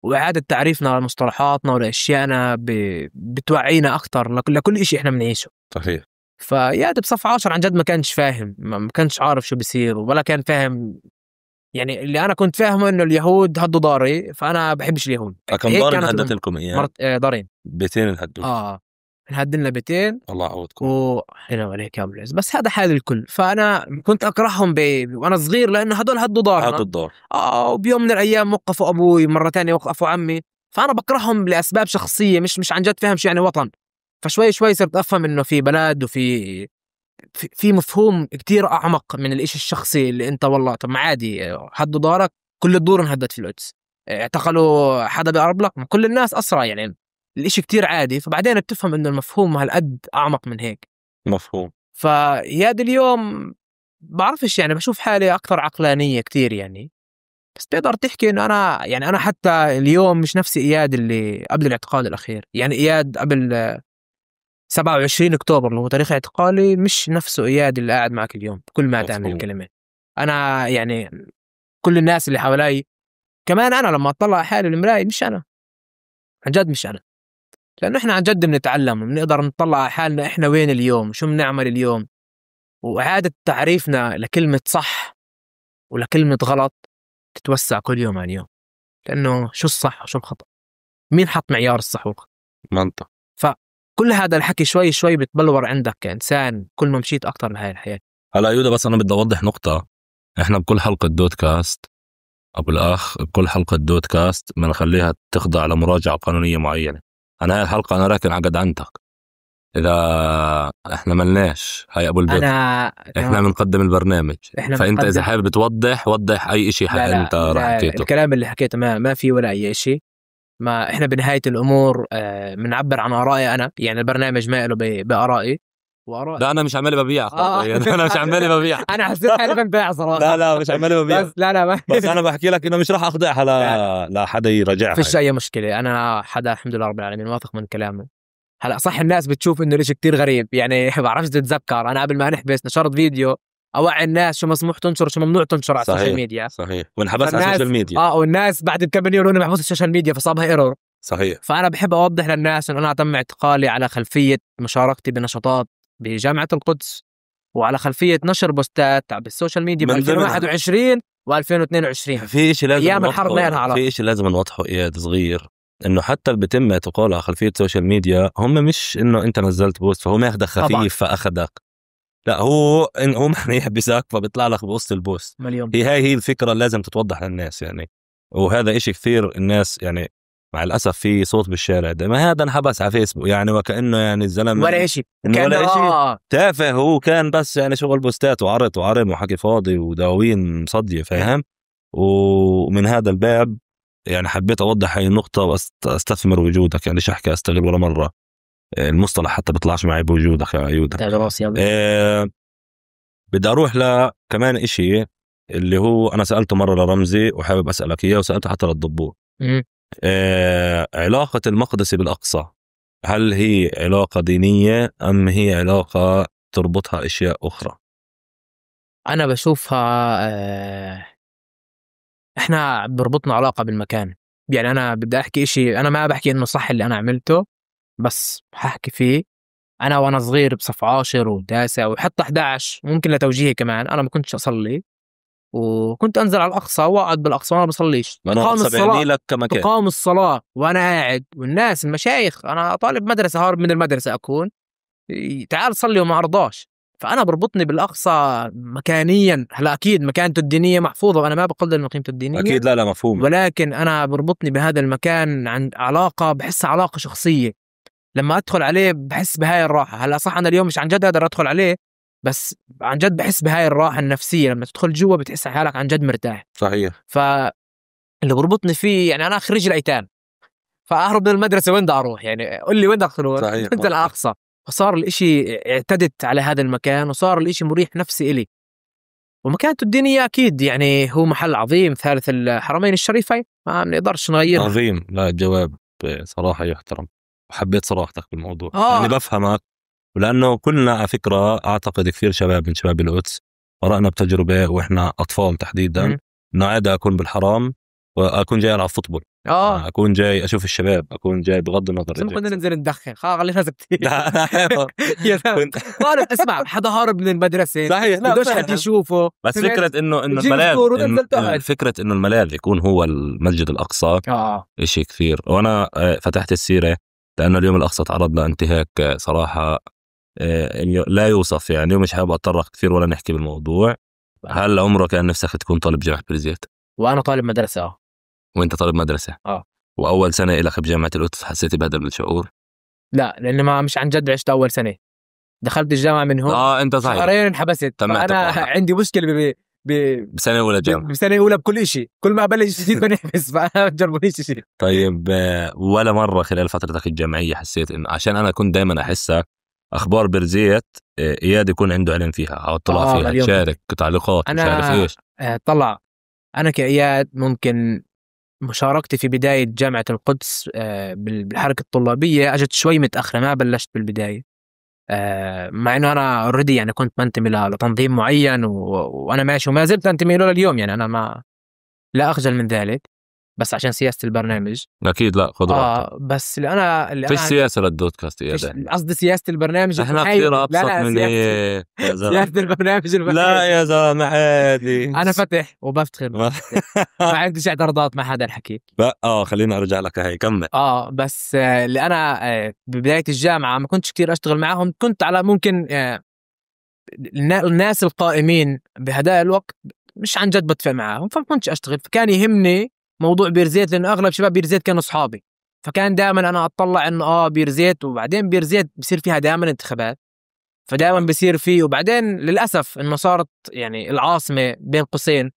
وإعادة تعريفنا لمصطلحاتنا ولأشيائنا بتوعينا أكتر لكل إشي إحنا بنعيشه. صحيح. فياد بصف 10 عن جد ما كانش فاهم، ما كانش عارف شو بيصير، ولا كان فاهم. يعني اللي أنا كنت فاهمه إنه اليهود هدوا داري، فأنا بحبش اليهود. كم دار هدت لكم إياه؟ دارين. بيتين الهدوا. نهدلنا بيتين الله يعوضكم. وهنا عليك يا أبو العز. بس هذا حال الكل. فأنا كنت أكرههم وأنا صغير لأنه هدول هدوا هذا دارنا. الدور. وبيوم من الأيام وقفوا أبوي، مرة تانية وقفوا عمي، فأنا بكرههم لأسباب شخصية، مش عن جد فهم شو يعني وطن. فشوي شوي صرت أفهم إنه في بلد وفي في مفهوم كتير أعمق من الإشي الشخصي اللي أنت والله طب ما عادي هدوا دارك، كل الدور انهدت في القدس، اعتقلوا حدا بيقرب لك، كل الناس أسرى، يعني الإشي كتير عادي. فبعدين بتفهم إنه المفهوم هالقد أعمق من هيك. مفهوم. فياد اليوم بعرفش، يعني بشوف حالي أكثر عقلانية كتير يعني. بس تقدر تحكي إنه أنا يعني أنا حتى اليوم مش نفس إياد اللي قبل الاعتقال الأخير. يعني إياد قبل 27 أكتوبر اللي هو تاريخ اعتقالي مش نفسه إياد اللي قاعد معك اليوم، كل ما تعمل الكلمة. أنا يعني كل الناس اللي حوالي كمان، أنا لما أطلع حالي بالمراية مش أنا، عن جد مش أنا. لأنه إحنا عن جد بنتعلم، بنقدر نطلع حالنا إحنا وين اليوم، شو بنعمل اليوم، وإعادة تعريفنا لكلمة صح ولكلمة غلط تتوسع كل يوم عن يوم. لأنه شو الصح وشو الخطأ، مين حط معيار الصح والخطأ، منطق. فكل هذا الحكي شوي شوي بتبلور عندك كإنسان كل ما مشيت أكتر بهاي الحياة. هلا يودا، بس أنا بدي أوضح نقطة. إحنا بكل حلقة دوتكاست أبو الأخ، بكل حلقة دوتكاست بنخليها تخضع لمراجعة قانونية معينة. أنا هاي الحلقة أنا راكن عقد عنتك، إذا إحنا ملناش هاي أبو البيت، إحنا بنقدم البرنامج، فأنت إذا حابب توضح وضح أي إشي أنت راح حكيته. الكلام اللي حكيته ما في ولا أي إشي. ما إحنا بنهاية الأمور بنعبر عن آرائي أنا، يعني البرنامج ما له بآرائي وآرائي. لا أنا مش عمالي ببيع أنا مش عمالي ببيع أنا حسيت حالي بنبيع صراحة. لا مش عمالي ببيع. بس لا بس أنا بحكي لك إنه مش راح أخضعها لا حدا يراجعها. فيش أي مشكلة، أنا حدا الحمد لله رب العالمين واثق من كلامه. هلا صح الناس بتشوف إنه الإشي كتير غريب، يعني بعرفش تتذكر أنا قبل ما نحبس نشرت فيديو أوعي الناس شو مسموح تنشر وشو ممنوع تنشر على السوشيال ميديا. صحيح. وانحبس على السوشيال ميديا. والناس بعد كم يقولوا إنه محبوس السوشيال ميديا فصابها إيرور. صحيح. فأنا بحب أوضح للناس إنه أنا تم اعتقالي على خلفية مشاركتي بنشاطات بجامعة القدس، وعلى خلفية نشر بوستات بالسوشيال ميديا ب 2021 و2022. في شيء لازم أيام الحرب ما لها علاقة. في شيء لازم نوضحه إياد صغير، إنه حتى اللي بيتم اعتقال على خلفية السوشيال ميديا هم مش إنه أنت نزلت بوست فهو ماخدك خفيف طبعا فأخدك، لا هو ما يحبسك فبيطلع لك بوسط البوست. هي الفكرة لازم تتوضح للناس يعني. وهذا إشي كثير الناس يعني مع الأسف في صوت بالشارع ده ما هذا انحبس على فيسبوك يعني وكأنه يعني الزلمة ولا إشي ولا إشي تافه، هو كان بس يعني شغل بوستات وعرض وعرم وحكي فاضي ودواوين مصدية فاهم. ومن هذا الباب يعني حبيت أوضح هاي النقطة وأستثمر وجودك، يعني شحكي أستغل ولا مرة المصطلح حتى بيطلعش معي بوجودك يا أيودا. بدي أروح لكمان إشي اللي هو أنا سألته مرة لرمزي وحابب أسألك إياه وسألته حتى للضبور. علاقة المقدسي بالأقصى هل هي علاقة دينية أم هي علاقة تربطها أشياء أخرى؟ أنا بشوفها إحنا بربطنا علاقة بالمكان. يعني أنا بدي أحكي إشي، أنا ما بحكي إنه صح اللي أنا عملته، بس ححكي فيه. أنا وأنا صغير بصف 10 وداسة وحتى 11 ممكن لتوجيهي كمان، أنا ما كنتش أصلي وكنت أنزل على الأقصى وأقعد بالأقصى وما بصليش. تقام الصلاة وأنا قاعد، والناس المشايخ أنا طالب مدرسة هارب من المدرسة أكون تعال صلي وما أرضاش. فأنا بربطني بالأقصى مكانيا. هلا أكيد مكانته الدينية محفوظة وأنا ما بقلل من قيمته الدينية أكيد لا مفهوم، ولكن أنا بربطني بهذا المكان عن علاقة، بحس علاقة شخصية. لما أدخل عليه بحس بهاي الراحة. هلا صح أنا اليوم مش عن جد أقدر أدخل عليه، بس عن جد بحس بهاي الراحة النفسية. لما تدخل جوا بتحس حالك عن جد مرتاح. صحيح. فاللي بربطني فيه يعني أنا خريج الأيتام، فأهرب من المدرسة وين بدي أروح؟ يعني قل لي وين بدك تروح؟ أنت الأقصى. فصار الإشي اعتدت على هذا المكان وصار الإشي مريح نفسي إلي. ومكانته الدينية أكيد يعني هو محل عظيم، ثالث الحرمين الشريفين، ما نقدرش نغير. عظيم. لا الجواب صراحة يحترم وحبيت صراحتك بالموضوع. يعني بفهمك، ولأنه كلنا على فكرة أعتقد كثير شباب من شباب القدس مرقنا بتجربة وإحنا أطفال تحديدا إنه عادة أكون بالحرام وأكون جاي ألعب فوتبول، أكون جاي أشوف الشباب، أكون جاي بغض النظر. كنا ننزل ندخن خلينا كثير. طالب اسمع حدا هارب من المدرسة صحيح، بدوش حد يشوفه. بس فكرة إنه الملاذ فكرة إنه الملاذ يكون هو المسجد الأقصى إشي كثير. وأنا فتحت السيرة لأنه اليوم الأقصى تعرض لانتهاك صراحة لا يوصف يعني، ومش حابب أتطرق كثير ولا نحكي بالموضوع. هل عمرك كان نفسك تكون طالب جامعة بيرزيت؟ وانا طالب مدرسه. وانت طالب مدرسة؟ واول سنة لك بجامعة القدس حسيت بهذا الشعور؟ لا، لان ما مش عن جد عشت اول سنه، دخلت الجامعه من هون انت صحيح شهرين انحبست. انا عندي مشكله بسنة أولى جامعة، بسنة أولى بكل شيء، كل ما أبلش جديد بنحبس، فأنا بجربونيش شيء. طيب ولا مرة خلال فترتك الجامعية حسيت إنه، عشان أنا كنت دائما أحسك أخبار بيرزيت إياد يكون عنده علم فيها أو اطلاع فيها، تشارك تعليقات مش عارف إيش. طلع أنا كإياد ممكن مشاركتي في بداية جامعة القدس بالحركة الطلابية أجت شوي متأخرة، ما بلشت بالبداية. مع إنه أنا أوريدي يعني كنت منتمي لتنظيم معين وأنا ماشي وما زلت أنتمي له لليوم، يعني أنا ما لا أخجل من ذلك، بس عشان سياسة البرنامج. أكيد لا خذ راحتك. بس اللي فيش سياسة للدودكاست يا ده، قصدي سياسة البرنامج. احنا كثير أبسط من هيك سياسة البرنامج لا يا زلمة عادي. أنا فتح وبفتخر ما عنديش اعتراضات مع هذا الحكي. خلينا أرجع لك هي كمل. بس اللي أنا ببداية الجامعة ما كنتش كتير أشتغل معهم، كنت على ممكن الناس القائمين بهداء الوقت مش عن جد بتفق معاهم، فما كنتش أشتغل. فكان يهمني موضوع بيرزيت، لأنه أغلب شباب بيرزيت كانوا أصحابي، فكان دائما أنا أطلع إنه بيرزيت، وبعدين بيرزيت بصير فيها دائما انتخابات، فدائما بصير فيه. وبعدين للأسف إنه صارت يعني العاصمة بين قوسين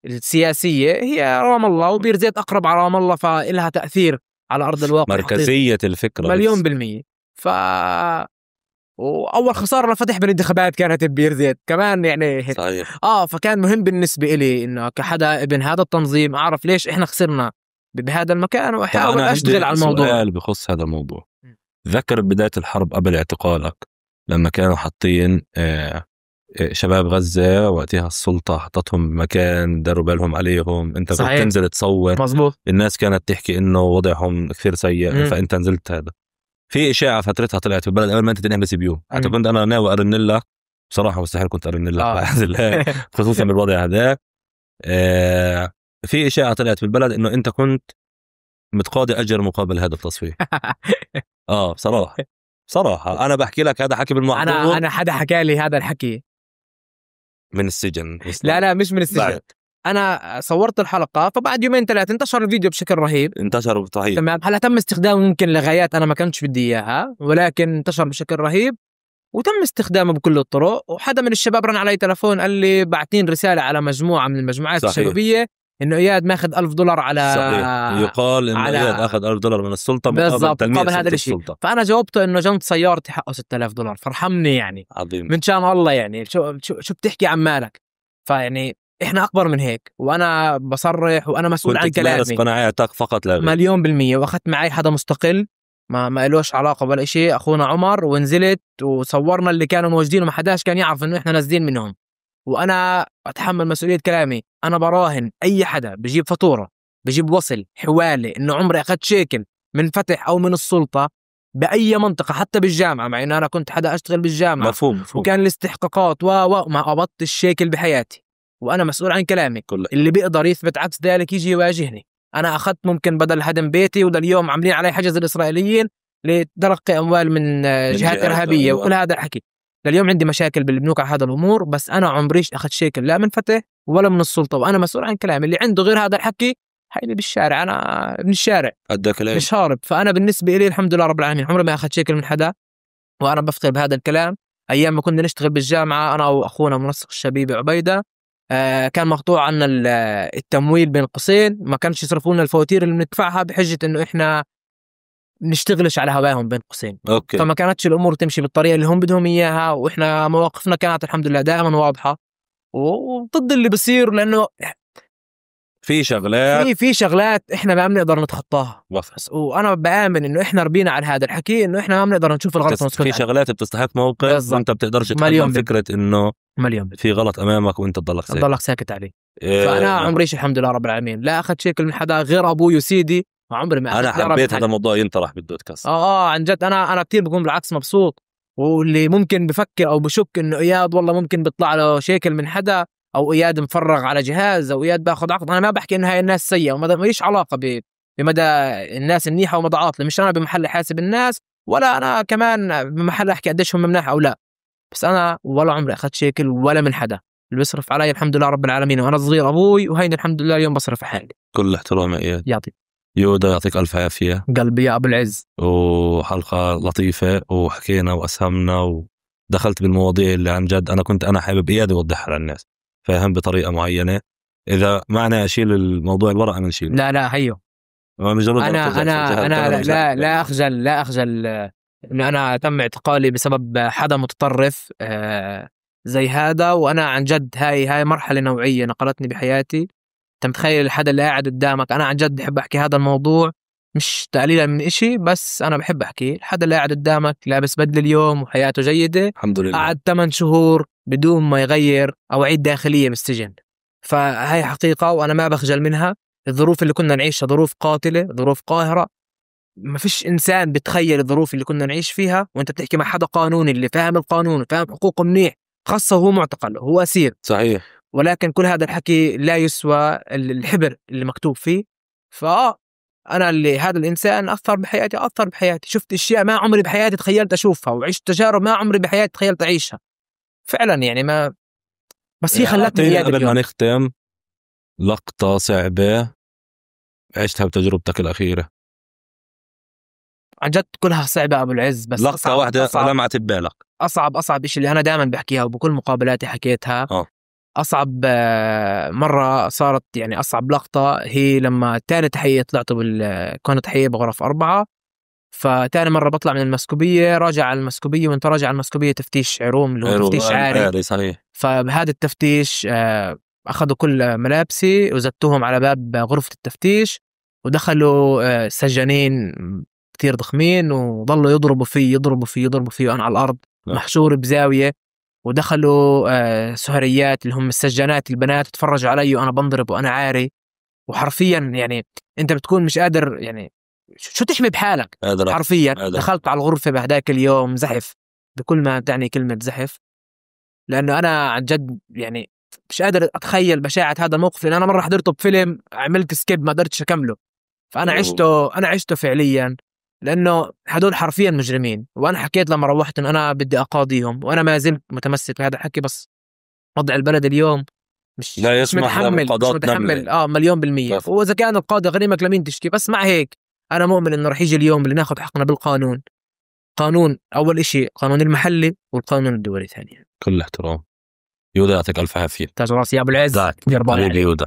السياسية هي رام الله، وبيرزيت أقرب على رام الله، فإلها تأثير على أرض الواقع، مركزية الفكرة مليون بالمية. وأول خسارة لفتح بالانتخابات كانت ببيرزيت كمان يعني صحيح. فكان مهم بالنسبة إلي إنه كحدا ابن هذا التنظيم أعرف ليش إحنا خسرنا بهذا المكان، وأحاول أشتغل على الموضوع. سؤال بخص هذا الموضوع، ذكر بداية الحرب قبل اعتقالك لما كانوا حاطين شباب غزة وقتها السلطة حطتهم بمكان داروا بالهم عليهم، انت كنت تنزل تصور. مزبوط. الناس كانت تحكي انه وضعهم كثير سيء، فانت نزلت. هذا في اشاعة فترتها طلعت في البلد قبل ما انت تنحبس بيو، حتى كنت انا ناوي ارن لك بصراحة، مستحيل كنت ارن لك بعد خصوصا بالوضع هذا. في اشاعة طلعت في البلد انه انت كنت متقاضي اجر مقابل هذا التصفيح. بصراحة انا بحكي لك هذا حكي بالمحضور. انا حدا حكى لي هذا الحكي من السجن. لا مش من السجن بعد. انا صورت الحلقة، فبعد يومين ثلاثة انتشر الفيديو بشكل رهيب. انتشر صحيح. تمام. هلا تم استخدامه ممكن لغايات انا ما كنتش بدي اياها، ولكن انتشر بشكل رهيب وتم استخدامه بكل الطرق. وحدا من الشباب رن علي تلفون قال لي باعتين رسالة على مجموعة من المجموعات الشبابية انه اياد ماخذ $1000 على صحيح. يقال انه اياد اخذ $1000 من السلطة مقابل هذا الشيء. فانا جاوبته انه جنط سيارتي حقه $6000، فرحمني يعني. عظيم. من شان الله يعني، شو بتحكي عن مالك؟ فيعني احنا اكبر من هيك، وانا بصرح وانا مسؤول عن كلامي. كنت قناعاتك فقط لا غير. 100%. واخذت معي حدا مستقل ما لهش علاقة ولا شيء، اخونا عمر، ونزلت وصورنا اللي كانوا موجودين، وما حداش كان يعرف انه احنا نازلين منهم. وانا اتحمل مسؤولية كلامي. انا براهن اي حدا بجيب فاتورة، بجيب وصل حوالي انه عمري اخذت شيكل من فتح او من السلطة باي منطقة، حتى بالجامعة، مع انه انا كنت حدا اشتغل بالجامعة. مفهوم. وكان الاستحقاقات ما قبضت الشيكل بحياتي، وانا مسؤول عن كلامي. اللي بيقدر يثبت عكس ذلك يجي يواجهني. انا اخذت ممكن بدل هدم بيتي، ولليوم عاملين علي حجز الاسرائيليين لتلقي اموال من جهات ارهابيه وكل هذا الحكي. لليوم عندي مشاكل بالبنوك على هذا الامور، بس انا عمريش اخذت شيكل لا من فتح ولا من السلطه، وانا مسؤول عن كلامي. اللي عنده غير هذا الحكي حيلي بالشارع، انا ابن الشارع مش هارب. فانا بالنسبه لي الحمد لله رب العالمين عمري ما اخذت شيكل من حدا، وانا بفتخر بهذا الكلام. ايام ما كنا نشتغل بالجامعه انا واخونا منسق الشبيبه عبيده، كان مقطوع عنا التمويل بين قوسين، ما كانش يصرفوا لنا الفواتير اللي بندفعها بحجه انه احنا نشتغلش على هواهم بين قوسين. فما كانتش الامور تمشي بالطريقه اللي هم بدهم اياها، واحنا مواقفنا كانت الحمد لله دائما واضحه وضد اللي بصير، لانه في شغلات احنا ما بنقدر نتخطاها. وانا بآمن انه احنا ربينا على هذا الحكي، انه احنا ما بنقدر نشوف الغلط ونسكت. في شغلات بتستحق موقف وانت بتقدرش تقبل فكره انه في غلط امامك وانت تضلك ساكت عليه. فانا عمريش الحمد لله رب العالمين لا اخذت شيكل من حدا غير ابوي وسيدي، وعمري ما انا حبيت هذا الموضوع ينطرح بالبودكاست. عن جد انا كثير بكون بالعكس مبسوط. واللي ممكن بفكر او بشك انه اياد والله ممكن بيطلع له شيكل من حدا، او اياد مفرغ على جهاز، او اياد باخذ عقد، انا ما بحكي انه هاي الناس سيئه وما ليش علاقه بمدى الناس منيحة ومدى عاطلة. مش أنا بمحل حاسب الناس، ولا أنا كمان بمحل أحكي قديش هم مناح أو لا، بس أنا ولا عمري أخذت شيكل ولا من حدا. اللي بيصرف علي الحمد لله رب العالمين، وأنا صغير أبوي، وهين الحمد لله اليوم بصرف حالي. كل احترام يا إياد. يعطيك يودا يعطيك ألف عافية قلبي يا أبو العز. وحلقة لطيفة وحكينا وأسهمنا ودخلت بالمواضيع اللي عن جد أنا حابب إياد يوضحها للناس، فاهم بطريقة معينة. إذا معنى أشيل الموضوع الورقة من شيله. لا هيو أنا لا أخجل إنه أنا تم اعتقالي بسبب حدا متطرف زي هذا. وأنا عن جد هاي مرحلة نوعية نقلتني بحياتي. أنت متخيل الحدا اللي قاعد قدامك، أنا عن جد بحب أحكي هذا الموضوع مش تقليلا من إشي، بس أنا بحب أحكي. الحدا اللي قاعد قدامك لابس بدل اليوم وحياته جيدة، الحمد لله، قعد 8 شهور بدون ما يغير أواعيد داخلية بالسجن. فهاي حقيقة وأنا ما بخجل منها. الظروف اللي كنا نعيشها ظروف قاتلة، ظروف قاهرة. ما فيش إنسان بتخيل الظروف اللي كنا نعيش فيها وأنت بتحكي مع حدا قانوني اللي فاهم القانون وفاهم حقوقه منيح، خاصة هو معتقل هو أسير. صحيح. ولكن كل هذا الحكي لا يسوى الحبر اللي مكتوب فيه. أنا اللي هذا الإنسان أثر بحياتي، شفت أشياء ما عمري بحياتي تخيلت أشوفها، وعشت تجارب ما عمري بحياتي تخيلت أعيشها فعلا. يعني ما بس هي خلتني قبل ما نختم لقطة صعبة عشتها بتجربتك الأخيرة. عن جد كلها صعبة أبو العز، بس لقطة واحدة لمعت ببالك. أصعب إشي اللي أنا دائما بحكيها وبكل مقابلاتي حكيتها. أصعب مرة صارت، يعني أصعب لقطة هي لما تاني تحية طلعت كانت تحية بغرف 4. فتاني مرة بطلع من المسكوبية راجع على المسكوبية، وانت راجع على المسكوبية تفتيش عروم اللي هو تفتيش عاري. صحيح. فبهذا التفتيش أخذوا كل ملابسي وزدتهم على باب غرفة التفتيش، ودخلوا سجانين كتير ضخمين وظلوا يضربوا فيه وأنا على الأرض محشور بزاوية. ودخلوا سهريات اللي هم السجانات البنات تفرجوا علي وأنا بنضرب وأنا عاري. وحرفيا يعني أنت بتكون مش قادر، يعني شو تحمي بحالك حرفيا. دخلت على الغرفة بهداك اليوم زحف بكل ما تعني كلمة زحف، لأنه أنا عن جد يعني مش قادر أتخيل بشاعة هذا الموقف، لأن أنا مرة حضرته بفيلم عملت سكيب ما قدرتش أكمله. فأنا عشته فعليا، لأنه هدول حرفيا مجرمين. وأنا حكيت لما روحت إن أنا بدي أقاضيهم، وأنا ما زلت متمسك بهذا الحكي. بس وضع البلد اليوم مش متحمل مليون بالمية. وإذا كان القاضي غريمك لمين تشكي؟ بس مع هيك أنا مؤمن إنه رح يجي اليوم اللي ناخد حقنا بالقانون. قانون أول إشي قانون المحلي، والقانون الدولي ثانيا. كل احترام. يودا يعطيك ألف عافية. تاج راسي يا أبو العز. حبيبي يودا.